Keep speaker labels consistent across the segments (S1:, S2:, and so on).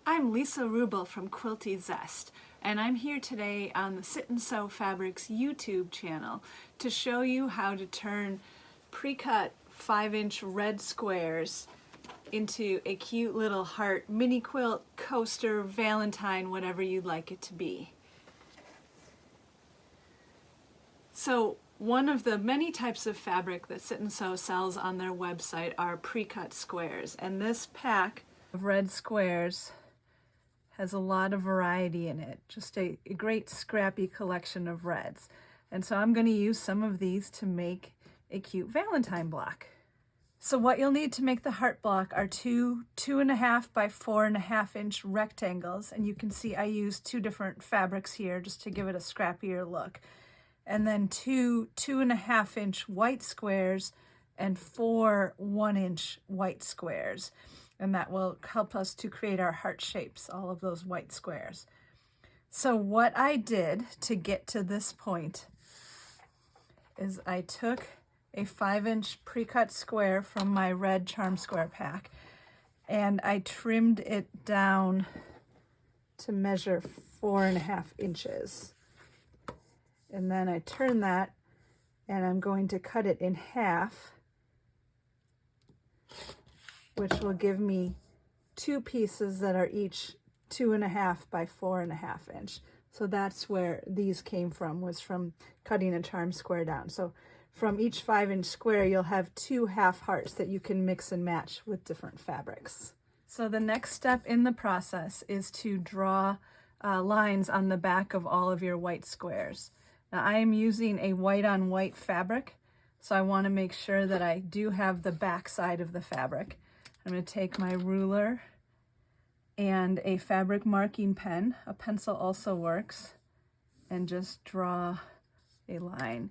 S1: I'm Lisa Rubel from Quilty Zest, and I'm here today on the Sit and Sew Fabrics YouTube channel to show you how to turn pre-cut 5-inch red squares into a cute little heart mini quilt, coaster, valentine, whatever you'd like it to be. So one of the many types of fabric that Sit and Sew sells on their website are pre-cut squares, and this pack of red squares has a lot of variety in it, just a great scrappy collection of reds. And so I'm going to use some of these to make a cute Valentine block. So what you'll need to make the heart block are two 2.5 by 4.5 inch rectangles, and you can see I used two different fabrics here just to give it a scrappier look. And then two 2.5 inch white squares and four 1-inch white squares. And that will help us to create our heart shapes, all of those white squares. So what I did to get to this point is I took a 5-inch pre-cut square from my red charm square pack, and I trimmed it down to measure 4.5 inches. And then I turn that, and I'm going to cut it in half, which will give me two pieces that are each 2.5 by 4.5 inch. So that's where these came from, was from cutting a charm square down. So from each 5-inch square, you'll have two half hearts that you can mix and match with different fabrics. So the next step in the process is to draw lines on the back of all of your white squares. Now I am using a white on white fabric, so I want to make sure that I do have the back side of the fabric. I'm going to take my ruler and a fabric marking pen, a pencil also works, and just draw a line.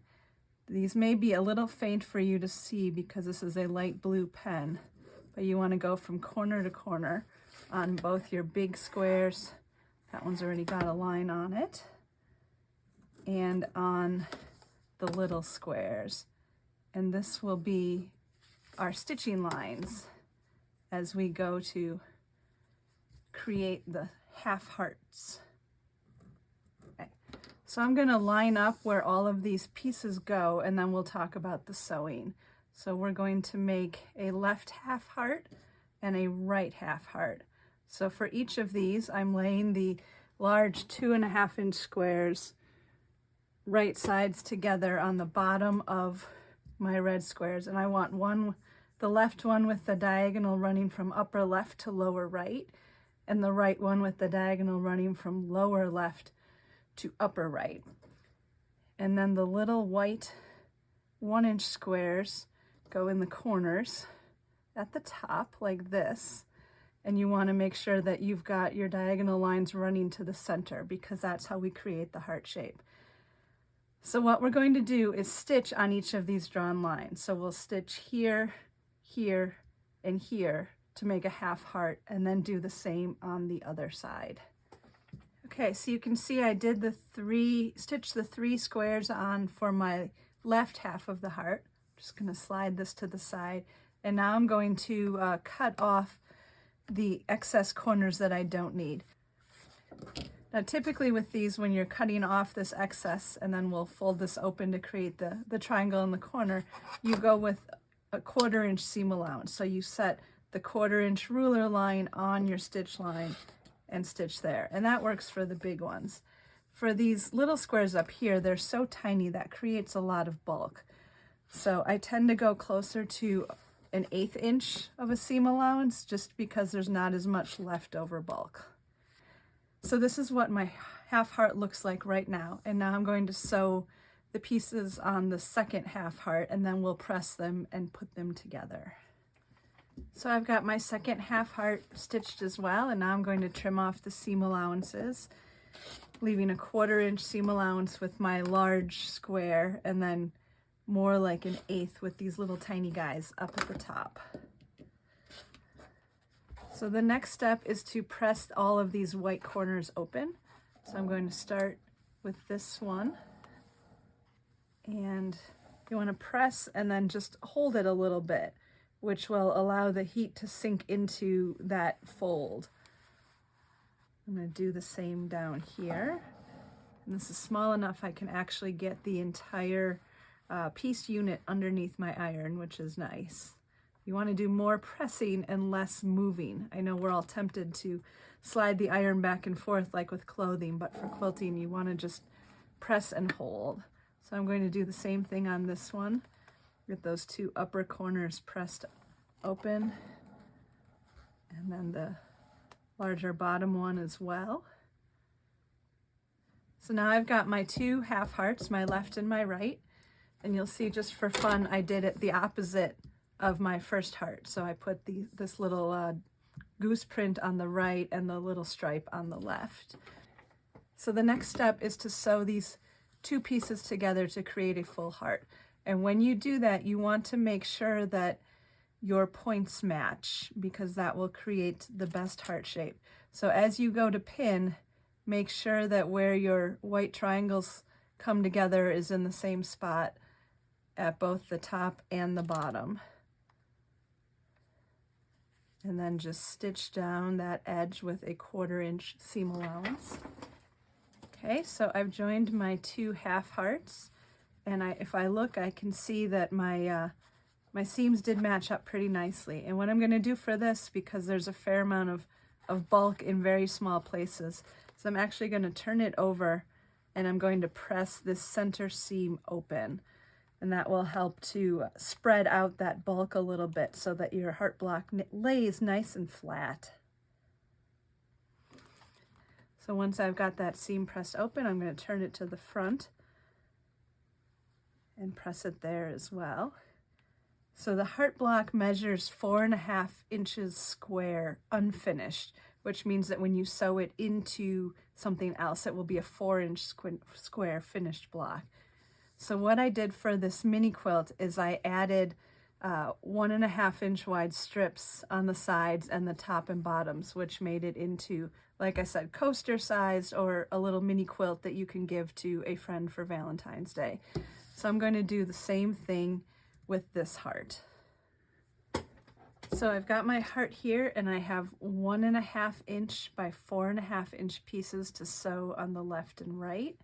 S1: These may be a little faint for you to see because this is a light blue pen, but you want to go from corner to corner on both your big squares. That one's already got a line on it. And on the little squares. And this will be our stitching lines as we go to create the half hearts. Okay. So I'm going to line up where all of these pieces go, and then we'll talk about the sewing. So we're going to make a left half heart and a right half heart. So for each of these, I'm laying the large 2.5 inch squares right sides together on the bottom of my red squares, and I want the left one with the diagonal running from upper left to lower right, and the right one with the diagonal running from lower left to upper right. And then the little white 1-inch squares go in the corners at the top like this, and you want to make sure that you've got your diagonal lines running to the center because that's how we create the heart shape. So what we're going to do is stitch on each of these drawn lines. So we'll stitch here, here, and here to make a half heart, and then do the same on the other side. Okay, so you can see I did stitch the three squares on for my left half of the heart. I'm just going to slide this to the side, and now I'm going to cut off the excess corners that I don't need. Now typically with these, when you're cutting off this excess, and then we'll fold this open to create the triangle in the corner, you go with a 1/4 inch seam allowance. So you set the 1/4 inch ruler line on your stitch line and stitch there. And that works for the big ones. For these little squares up here, they're so tiny that creates a lot of bulk. So I tend to go closer to an 1/8 inch of a seam allowance just because there's not as much leftover bulk. So this is what my half heart looks like right now. And now I'm going to sew the pieces on the second half heart, and then we'll press them and put them together. So I've got my second half heart stitched as well, and now I'm going to trim off the seam allowances, leaving a 1/4 inch seam allowance with my large square, and then more like an 1/8 with these little tiny guys up at the top. So the next step is to press all of these white corners open. So I'm going to start with this one, and you want to press and then just hold it a little bit, which will allow the heat to sink into that fold. I'm going to do the same down here. And this is small enough I can actually get the entire piece unit underneath my iron, which is nice. You want to do more pressing and less moving. I know we're all tempted to slide the iron back and forth like with clothing, but for quilting you want to just press and hold. So I'm going to do the same thing on this one. Get those two upper corners pressed open, and then the larger bottom one as well. So now I've got my two half hearts, my left and my right, and you'll see just for fun I did it the opposite of my first heart. So I put this little goose print on the right and the little stripe on the left. So the next step is to sew these two pieces together to create a full heart. And when you do that, you want to make sure that your points match, because that will create the best heart shape. So as you go to pin, make sure that where your white triangles come together is in the same spot at both the top and the bottom. And then just stitch down that edge with a 1/4 inch seam allowance. Okay, so I've joined my two half hearts, and if I look, I can see that my seams did match up pretty nicely. And what I'm going to do for this, because there's a fair amount of bulk in very small places, so I'm actually going to turn it over and I'm going to press this center seam open. And that will help to spread out that bulk a little bit so that your heart block lays nice and flat. So once I've got that seam pressed open, I'm going to turn it to the front and press it there as well. So the heart block measures 4.5 inches square unfinished, which means that when you sew it into something else, it will be a 4-inch square finished block. So what I did for this mini quilt is I added 1.5 inch wide strips on the sides and the top and bottoms, which made it into, like I said, coaster sized or a little mini quilt that you can give to a friend for Valentine's Day. So I'm going to do the same thing with this heart. So I've got my heart here, and I have 1.5 inch by 4.5 inch pieces to sew on the left and right.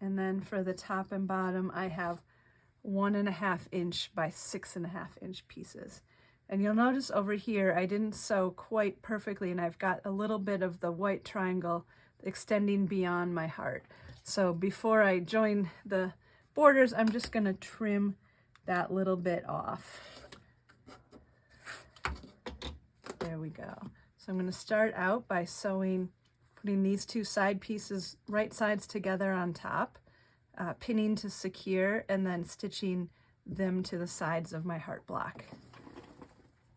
S1: And then for the top and bottom, I have 1.5 inch by 6.5 inch pieces. And you'll notice over here, I didn't sew quite perfectly, and I've got a little bit of the white triangle extending beyond my heart. So before I join the borders, I'm just going to trim that little bit off. There we go. So I'm going to start out by putting these two side pieces, right sides together on top, pinning to secure, and then stitching them to the sides of my heart block.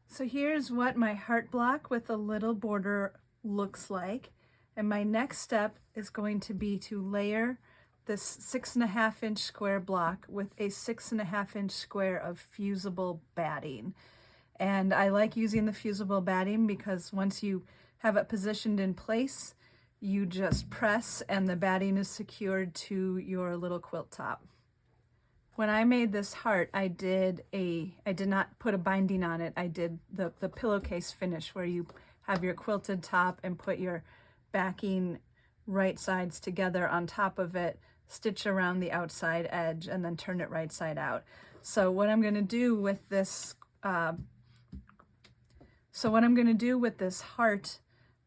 S1: So here's what my heart block with a little border looks like. And my next step is going to be to layer this 6.5 inch square block with a 6.5 inch square of fusible batting. And I like using the fusible batting because once you have it positioned in place, you just press and the batting is secured to your little quilt top. When I made this heart, I did not put a binding on it. I did the pillowcase finish where you have your quilted top and put your backing right sides together on top of it, stitch around the outside edge, and then turn it right side out. So what I'm going to do with this heart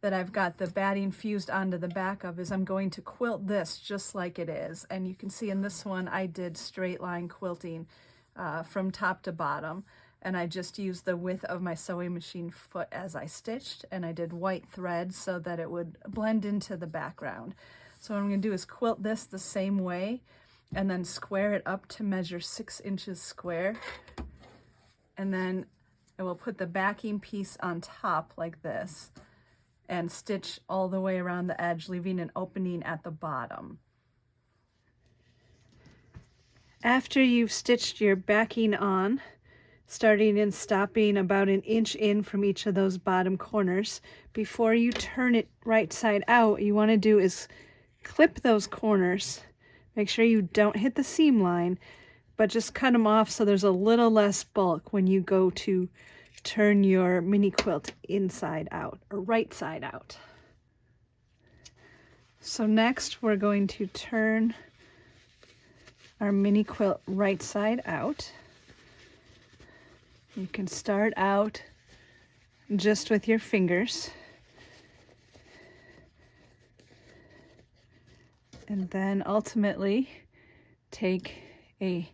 S1: that I've got the batting fused onto the back of is I'm going to quilt this just like it is. And you can see in this one I did straight line quilting from top to bottom, and I just used the width of my sewing machine foot as I stitched, and I did white thread so that it would blend into the background. So what I'm going to do is quilt this the same way and then square it up to measure 6 inches square, and then I will put the backing piece on top like this and stitch all the way around the edge, leaving an opening at the bottom. After you've stitched your backing on, starting and stopping about 1 inch in from each of those bottom corners, before you turn it right side out, what you want to do is clip those corners. Make sure you don't hit the seam line, but just cut them off so there's a little less bulk when you go to turn your mini quilt inside out or right side out. So next we're going to turn our mini quilt right side out. You can start out just with your fingers. And then ultimately take a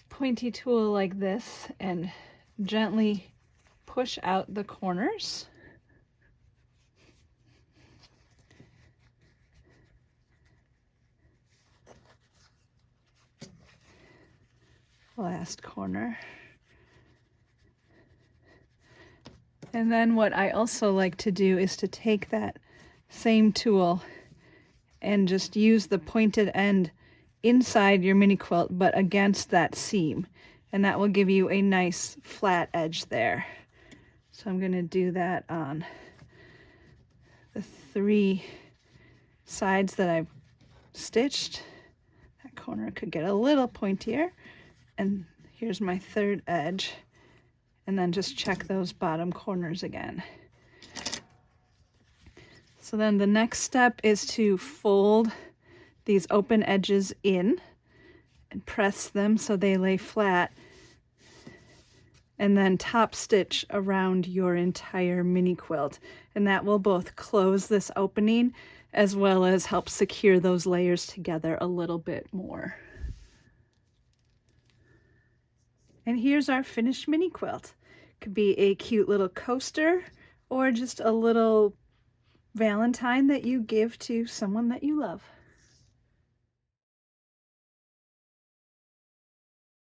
S1: pointy tool like this and gently push out the corners. Last corner. And then what I also like to do is to take that same tool and just use the pointed end inside your mini quilt but against that seam, and that will give you a nice flat edge there. So I'm going to do that on the 3 sides that I've stitched. That corner could get a little pointier, and here's my 3rd edge, and then just check those bottom corners again. So then the next step is to fold these open edges in and press them so they lay flat, and then top stitch around your entire mini quilt, and that will both close this opening as well as help secure those layers together a little bit more. And here's our finished mini quilt. Could be a cute little coaster or just a little valentine that you give to someone that you love.